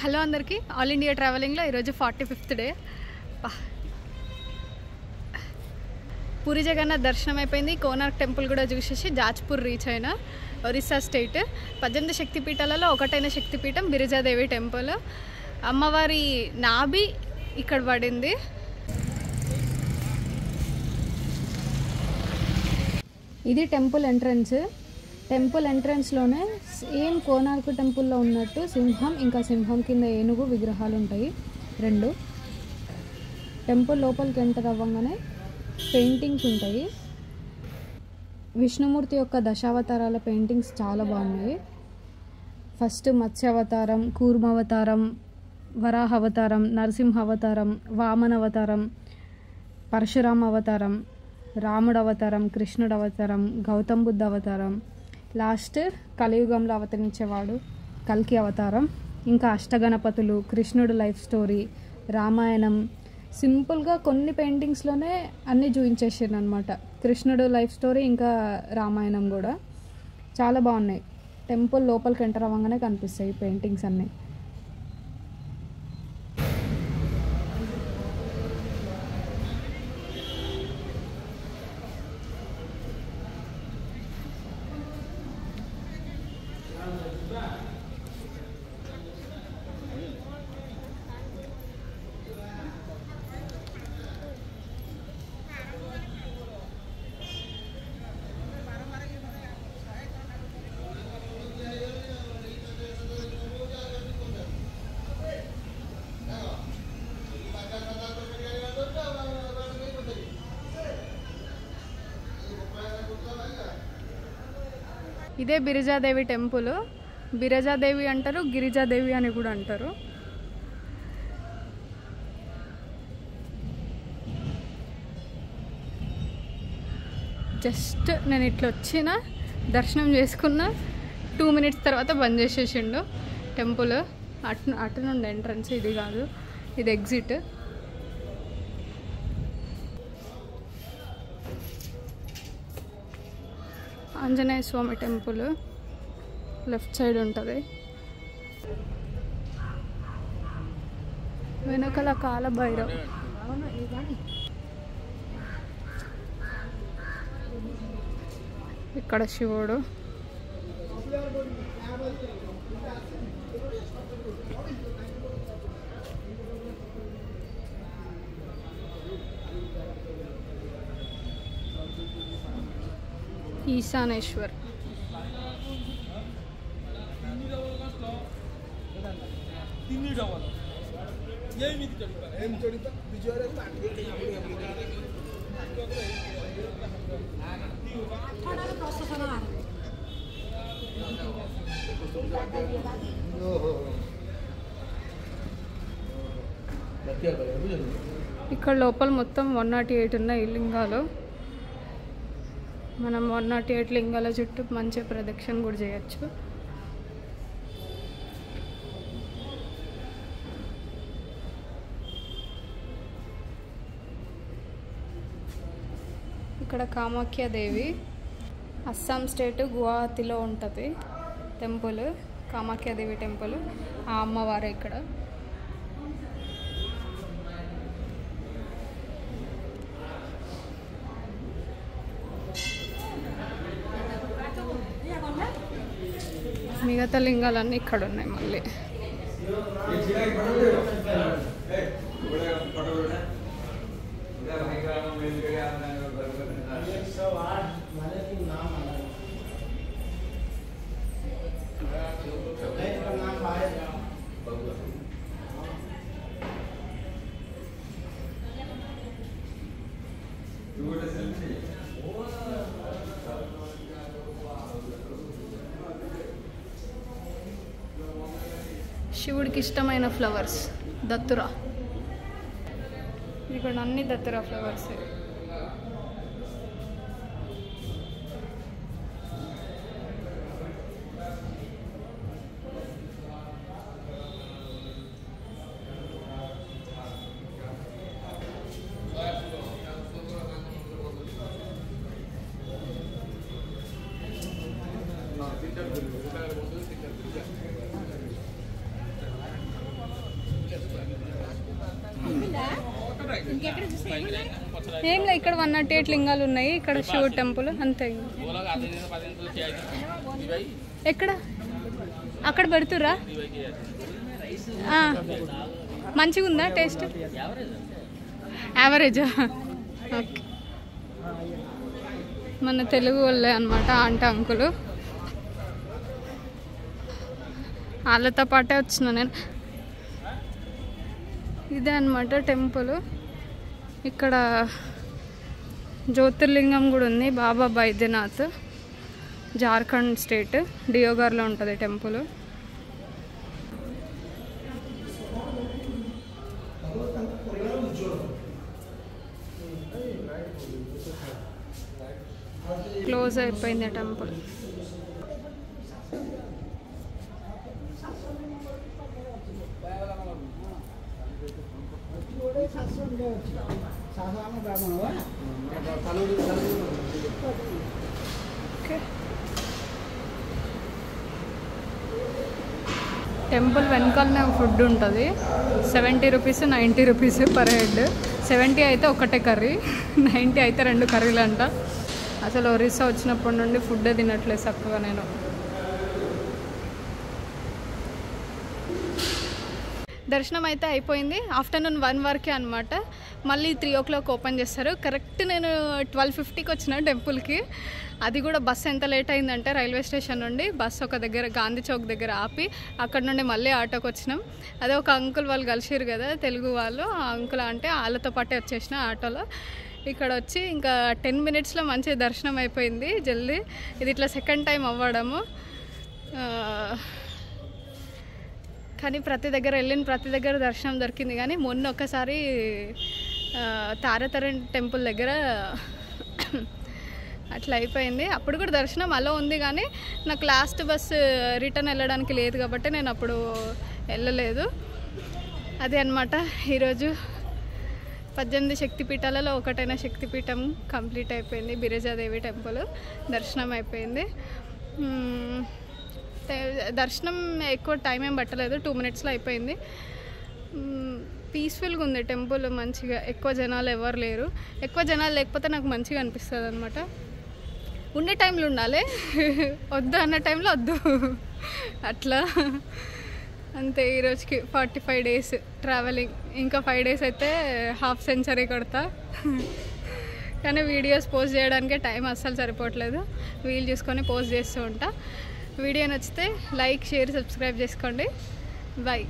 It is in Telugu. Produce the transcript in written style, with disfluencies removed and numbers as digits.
హలో అందరికీ, ఆల్ ఇండియా ట్రావెలింగ్లో ఈరోజు 45th డే. పూరి జగన్నాథ్ దర్శనం అయిపోయింది. కోనార్క్ టెంపుల్ కూడా చూసేసి జాజ్పూర్ రీచ్ అయినా. ఒరిస్సా స్టేట్ 18 శక్తిపీఠాలలో ఒకటైన శక్తిపీఠం బిరిజాదేవి టెంపుల్. అమ్మవారి నాభి ఇక్కడ పడింది. ఇది టెంపుల్ ఎంట్రన్స్. టెంపుల్ ఎంట్రన్స్లోనే సేమ్ కోనార్క్ టెంపుల్లో ఉన్నట్టు సింహం, ఇంకా సింహం కింద ఏనుగు విగ్రహాలు ఉంటాయి రెండు. టెంపుల్ లోపలికి ఎంటర్ అవ్వగానే పెయింటింగ్స్ ఉంటాయి. విష్ణుమూర్తి యొక్క దశావతారాల పెయింటింగ్స్ చాలా బాగున్నాయి. ఫస్ట్ మత్స్యావతారం, కూర్మావతారం, వరాహ అవతారం, నరసింహ అవతారం, వామన అవతారం, పరశురామ అవతారం, రాముడు అవతారం, కృష్ణుడు అవతారం, గౌతమ్ బుద్ధ అవతారం, లాస్ట్ కలియుగంలో అవతరించేవాడు కల్కి అవతారం, ఇంకా అష్టగణపతులు, కృష్ణుడు లైఫ్ స్టోరీ, రామాయణం. సింపుల్గా కొన్ని పెయింటింగ్స్లోనే అన్నీ చూపించేసారు అనమాట. కృష్ణుడు లైఫ్ స్టోరీ ఇంకా రామాయణం కూడా చాలా బాగున్నాయి. టెంపుల్ లోపలికి ఎంటర్ అవ్వగానే కనిపిస్తాయి పెయింటింగ్స్ అన్నీ. ఇదే బిరిజాదేవి టెంపుల్. బిరజాదేవి అంటారు, గిరిజాదేవి అని కూడా అంటారు. జస్ట్ నేను ఇట్లా వచ్చిన దర్శనం చేసుకున్న 2 minutes తర్వాత బంద్ చేసేసిండు టెంపుల్. అటు నుండి ఎంట్రన్స్, ఇది కాదు, ఇది ఎగ్జిట్. ఆంజనేయ స్వామి టెంపుల్ లెఫ్ట్ సైడ్ ఉంటుంది. వెనకల కాలభైరవ్. ఇక్కడ శివుడు. ఈశానేశ్వర్. ఇక్కడ లోపల మొత్తం 108 ఉన్నాయి లింగాలు. మనం 108 లింగాల చుట్టూ మంచి ప్రదక్షిణ కూడా చేయొచ్చు. ఇక్కడ కామాఖ్యాదేవి, అస్సాం స్టేట్ గువాహతిలో ఉంటుంది టెంపుల్. కామాఖ్యాదేవి టెంపుల్, ఆ అమ్మవారు ఇక్కడ. మిగతా లింగాలన్నీ ఇక్కడ ఉన్నాయి మళ్ళీ. శివుడికి ఇష్టమైన ఫ్లవర్స్ దత్తురా. ఇక్కడ అన్ని దత్తురా ఫ్లవర్స్. ఏం లే, ఇక్కడ 108 లింగాలు ఉన్నాయి. ఇక్కడ శివ టెంపుల్ అంతే. ఎక్కడ అక్కడ పెడుతురా? మంచిగా ఉందా టేస్ట్? యావరేజా? ఓకే. మన తెలుగు వాళ్ళే అనమాట ఆంటీ అంకులు. వాళ్ళతో పాటే వచ్చిన నేను. ఇదే అనమాట టెంపుల్. ఇక్కడ జ్యోతిర్లింగం కూడా ఉంది. బాబా బైద్యనాథ్, జార్ఖండ్ స్టేట్ డియోగర్లో ఉంటుంది టెంపుల్. క్లోజ్ అయిపోయింది టెంపుల్. టెంపుల్ వెనకాలనే ఫుడ్ ఉంటుంది. 70 రూపీస్ 90 రూపీస్ పర్ హెడ్. 70 అయితే ఒకటే కర్రీ, 90 అయితే 2 కర్రీలు అంట. అసలు ఒరిస్సా వచ్చినప్పటి నుండి ఫుడ్ తినట్లేదు చక్కగా నేను. దర్శనం అయితే అయిపోయింది. ఆఫ్టర్నూన్ 1 వరకే అనమాట. మళ్ళీ 3 o'clock ఓపెన్ చేస్తారు. కరెక్ట్ నేను 12:50కి వచ్చిన టెంపుల్కి. అది కూడా బస్సు ఎంత లేట్ అయిందంటే రైల్వే స్టేషన్ నుండి బస్సు ఒక దగ్గర గాంధీ చౌక్ దగ్గర ఆపి అక్కడ నుండి మళ్ళీ ఆటోకి వచ్చినాం. అదే ఒక అంకుల్ వాళ్ళు కలిసిరు కదా తెలుగు వాళ్ళు, ఆ అంకుల్ అంటే వాళ్ళతో పాటే వచ్చేసిన ఆటోలో. ఇక్కడ వచ్చి ఇంకా 10 minutesలో మంచి దర్శనం అయిపోయింది జల్దీ. ఇది ఇట్లా సెకండ్ టైం అవ్వడము. కానీ ప్రతి దగ్గర దర్శనం దొరికింది. కానీ మొన్న ఒకసారి తారతరణి టెంపుల్ దగ్గర అట్లా అయిపోయింది. అప్పుడు కూడా దర్శనం అలా ఉంది, కానీ నాకు లాస్ట్ బస్సు రిటర్న్ వెళ్ళడానికి లేదు కాబట్టి నేను అప్పుడు వెళ్ళలేదు. అదే అనమాట ఈరోజు 18 శక్తిపీఠాలలో ఒకటైన శక్తిపీఠం కంప్లీట్ అయిపోయింది. బిరజాదేవి టెంపుల్ దర్శనం అయిపోయింది. దర్శనం ఎక్కువ టైం ఏం పట్టలేదు, 2 minutesలో అయిపోయింది. పీస్ఫుల్గా ఉంది టెంపుల్ మంచిగా. ఎక్కువ జనాలు ఎవరు లేరు. ఎక్కువ జనాలు లేకపోతే నాకు మంచిగా అనిపిస్తుంది అనమాట. ఉండే టైంలో ఉండాలి, వద్దు అన్న టైంలో వద్దు, అట్లా అంతే. ఈరోజుకి 45 days ట్రావెలింగ్. ఇంకా 5 days అయితే హాఫ్ సెంచరీ కొడతా. కానీ వీడియోస్ పోస్ట్ చేయడానికే టైం అస్సలు సరిపోవట్లేదు. వీలు చూసుకొని పోస్ట్ చేస్తూ ఉంటా. వీడియో నచ్చితే లైక్, షేర్, సబ్స్క్రైబ్ చేసుకోండి. బాయ్.